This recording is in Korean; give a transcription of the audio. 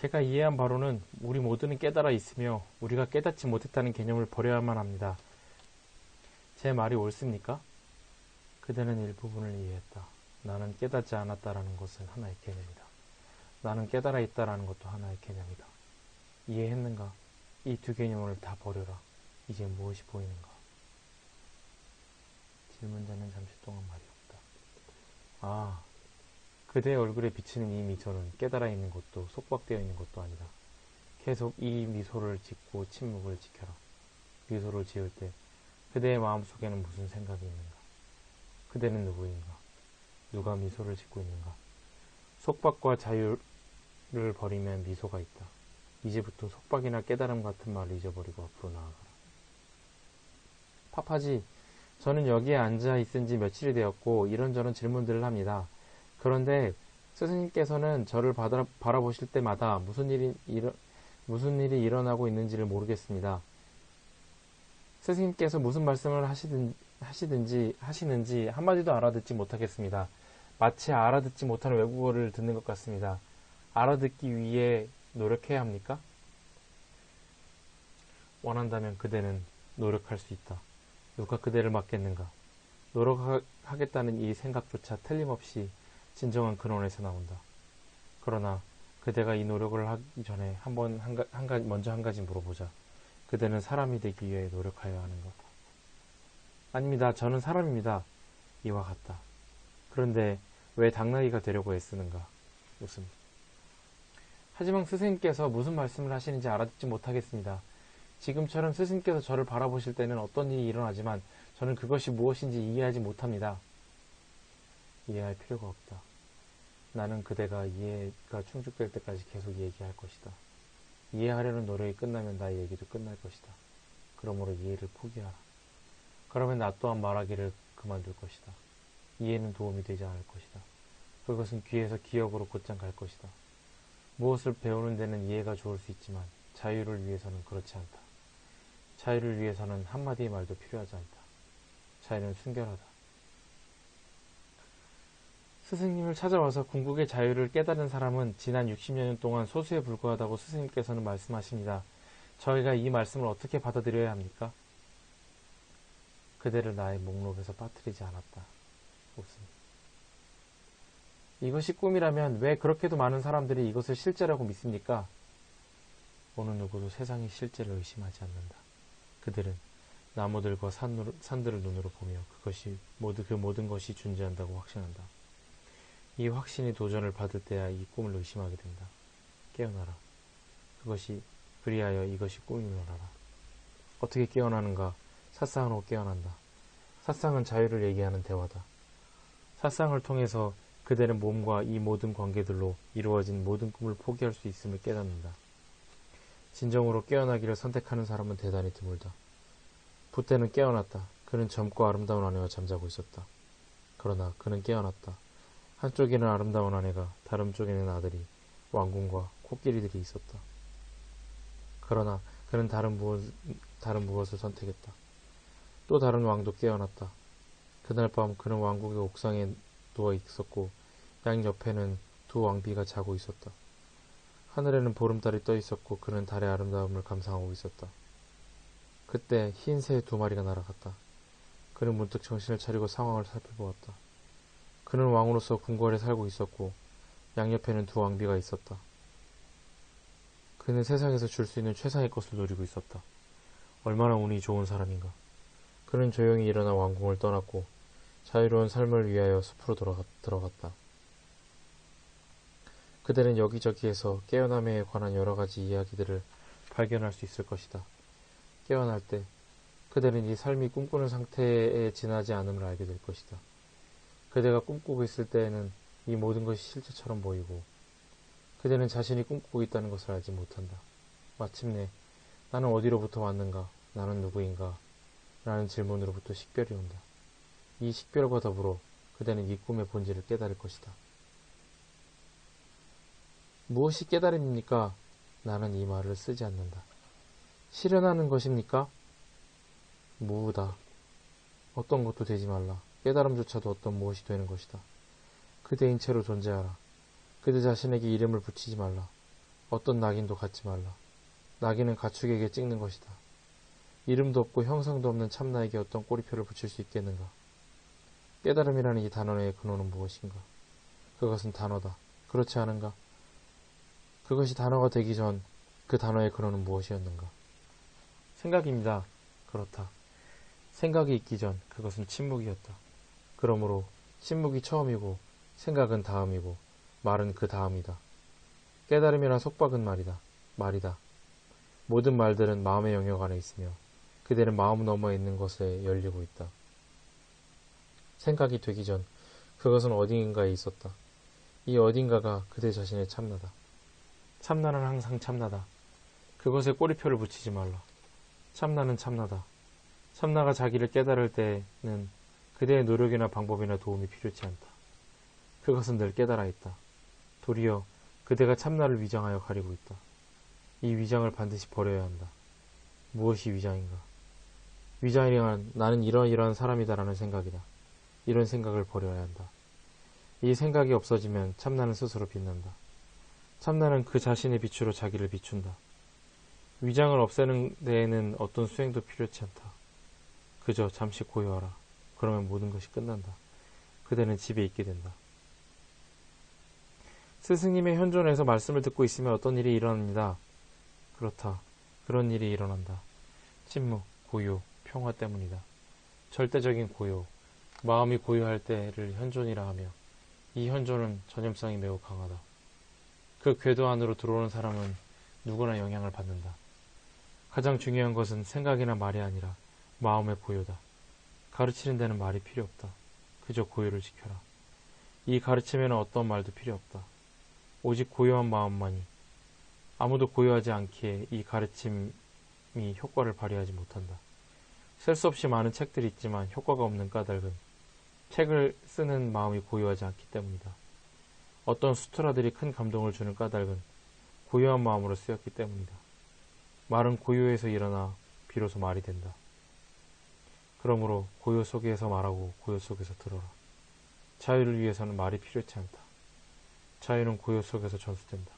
제가 이해한 바로는 우리 모두는 깨달아 있으며 우리가 깨닫지 못했다는 개념을 버려야만 합니다. 제 말이 옳습니까? 그대는 일부분을 이해했다. 나는 깨닫지 않았다라는 것은 하나의 개념이다. 나는 깨달아 있다라는 것도 하나의 개념이다. 이해했는가? 이 두 개념을 다 버려라. 이제 무엇이 보이는가? 질문자는 잠시 동안 말이 없다. 아, 그대의 얼굴에 비치는 이 미소는 깨달아 있는 것도 속박되어 있는 것도 아니다. 계속 이 미소를 짓고 침묵을 지켜라. 미소를 지을 때 그대의 마음속에는 무슨 생각이 있는가? 그대는 누구인가? 누가 미소를 짓고 있는가? 속박과 자유를 버리면 미소가 있다. 이제부터 속박이나 깨달음 같은 말을 잊어버리고 앞으로 나아가라. 파파지, 저는 여기에 앉아 있은 지 며칠이 되었고 이런저런 질문들을 합니다. 그런데 스승님께서는 저를 바라보실 때마다 무슨 일이 일어나고 있는지를 모르겠습니다. 스승님께서 무슨 말씀을 하시는지 한마디도 알아듣지 못하겠습니다. 마치 알아듣지 못하는 외국어를 듣는 것 같습니다. 알아듣기 위해 노력해야 합니까? 원한다면 그대는 노력할 수 있다. 누가 그대를 막겠는가? 노력하겠다는 이 생각조차 틀림없이 진정한 근원에서 나온다. 그러나 그대가 이 노력을 하기 전에 먼저 한 가지 물어보자. 그대는 사람이 되기 위해 노력하여야 하는가? 아닙니다. 저는 사람입니다. 이와 같다. 그런데 왜 당나귀가 되려고 애쓰는가? 웃음. 하지만 스승님께서 무슨 말씀을 하시는지 알아듣지 못하겠습니다. 지금처럼 스승님께서 저를 바라보실 때는 어떤 일이 일어나지만 저는 그것이 무엇인지 이해하지 못합니다. 이해할 필요가 없다. 나는 그대가 이해가 충족될 때까지 계속 얘기할 것이다. 이해하려는 노력이 끝나면 나의 얘기도 끝날 것이다. 그러므로 이해를 포기하라. 그러면 나 또한 말하기를 그만둘 것이다. 이해는 도움이 되지 않을 것이다. 그것은 귀에서 기억으로 곧장 갈 것이다. 무엇을 배우는 데는 이해가 좋을 수 있지만 자유를 위해서는 그렇지 않다. 자유를 위해서는 한마디의 말도 필요하지 않다. 자유는 순결하다. 스승님을 찾아와서 궁극의 자유를 깨달은 사람은 지난 60년 동안 소수에 불과하다고 스승님께서는 말씀하십니다. 저희가 이 말씀을 어떻게 받아들여야 합니까? 그대를 나의 목록에서 빠뜨리지 않았다. 웃음. 이것이 꿈이라면 왜 그렇게도 많은 사람들이 이것을 실제라고 믿습니까? 어느 누구도 세상의 실제를 의심하지 않는다. 그들은 나무들과 산들을 눈으로 보며 그 모든 것이 존재한다고 확신한다. 이 확신이 도전을 받을 때야 이 꿈을 의심하게 된다. 깨어나라. 그리하여 이것이 꿈임을 알아라. 어떻게 깨어나는가? 사상으로 깨어난다. 사상은 자유를 얘기하는 대화다. 사상을 통해서 그대는 몸과 이 모든 관계들로 이루어진 모든 꿈을 포기할 수 있음을 깨닫는다. 진정으로 깨어나기를 선택하는 사람은 대단히 드물다. 붓대는 깨어났다. 그는 젊고 아름다운 아내와 잠자고 있었다. 그러나 그는 깨어났다. 한쪽에는 아름다운 아내가 다른 쪽에는 아들이 왕궁과 코끼리들이 있었다. 그러나 그는 다른 무엇을 선택했다. 또 다른 왕도 깨어났다. 그날 밤 그는 왕국의 옥상에 누워 있었고 양 옆에는 두 왕비가 자고 있었다. 하늘에는 보름달이 떠 있었고 그는 달의 아름다움을 감상하고 있었다. 그때 흰 새 2마리가 날아갔다. 그는 문득 정신을 차리고 상황을 살펴보았다. 그는 왕으로서 궁궐에 살고 있었고 양옆에는 두 왕비가 있었다. 그는 세상에서 줄 수 있는 최상의 것을 누리고 있었다. 얼마나 운이 좋은 사람인가. 그는 조용히 일어나 왕궁을 떠났고 자유로운 삶을 위하여 숲으로 들어갔다. 그들은 여기저기에서 깨어남에 관한 여러 가지 이야기들을 발견할 수 있을 것이다. 깨어날 때 그들은 이 삶이 꿈꾸는 상태에 지나지 않음을 알게 될 것이다. 그대가 꿈꾸고 있을 때에는 이 모든 것이 실제처럼 보이고 그대는 자신이 꿈꾸고 있다는 것을 알지 못한다. 마침내 나는 어디로부터 왔는가? 나는 누구인가? 라는 질문으로부터 식별이 온다. 이 식별과 더불어 그대는 이 꿈의 본질을 깨달을 것이다. 무엇이 깨달음입니까? 나는 이 말을 쓰지 않는다. 실현하는 것입니까? 무우다. 어떤 것도 되지 말라. 깨달음조차도 어떤 무엇이 되는 것이다. 그대인 채로 존재하라. 그대 자신에게 이름을 붙이지 말라. 어떤 낙인도 갖지 말라. 낙인은 가축에게 찍는 것이다. 이름도 없고 형상도 없는 참나에게 어떤 꼬리표를 붙일 수 있겠는가? 깨달음이라는 이 단어의 근원은 무엇인가? 그것은 단어다. 그렇지 않은가? 그것이 단어가 되기 전 그 단어의 근원은 무엇이었는가? 생각입니다. 그렇다. 생각이 있기 전 그것은 침묵이었다. 그러므로 침묵이 처음이고 생각은 다음이고 말은 그 다음이다. 깨달음이란 속박은 말이다. 모든 말들은 마음의 영역 안에 있으며 그대는 마음 너머에 있는 것에 열리고 있다. 생각이 되기 전 그것은 어딘가에 있었다. 이 어딘가가 그대 자신의 참나다. 참나는 항상 참나다. 그것에 꼬리표를 붙이지 말라. 참나는 참나다. 참나가 자기를 깨달을 때는 그대의 노력이나 방법이나 도움이 필요치 않다. 그것은 늘 깨달아 있다. 도리어 그대가 참나를 위장하여 가리고 있다. 이 위장을 반드시 버려야 한다. 무엇이 위장인가? 위장이란 나는 이러이러한 사람이다라는 생각이다. 이런 생각을 버려야 한다. 이 생각이 없어지면 참나는 스스로 빛난다. 참나는 그 자신의 빛으로 자기를 비춘다. 위장을 없애는 데에는 어떤 수행도 필요치 않다. 그저 잠시 고요하라. 그러면 모든 것이 끝난다. 그대는 집에 있게 된다. 스승님의 현존에서 말씀을 듣고 있으면 어떤 일이 일어납니다. 그렇다. 그런 일이 일어난다. 침묵, 고요, 평화 때문이다. 절대적인 고요, 마음이 고요할 때를 현존이라 하며 이 현존은 전염성이 매우 강하다. 그 궤도 안으로 들어오는 사람은 누구나 영향을 받는다. 가장 중요한 것은 생각이나 말이 아니라 마음의 고요다. 가르치는 데는 말이 필요 없다. 그저 고요를 지켜라. 이 가르침에는 어떤 말도 필요 없다. 오직 고요한 마음만이. 아무도 고요하지 않기에 이 가르침이 효과를 발휘하지 못한다. 셀 수 없이 많은 책들이 있지만 효과가 없는 까닭은 책을 쓰는 마음이 고요하지 않기 때문이다. 어떤 수트라들이 큰 감동을 주는 까닭은 고요한 마음으로 쓰였기 때문이다. 말은 고요에서 일어나 비로소 말이 된다. 그러므로 고요 속에서 말하고 고요 속에서 들어라. 자유를 위해서는 말이 필요치 않다. 자유는 고요 속에서 전수된다.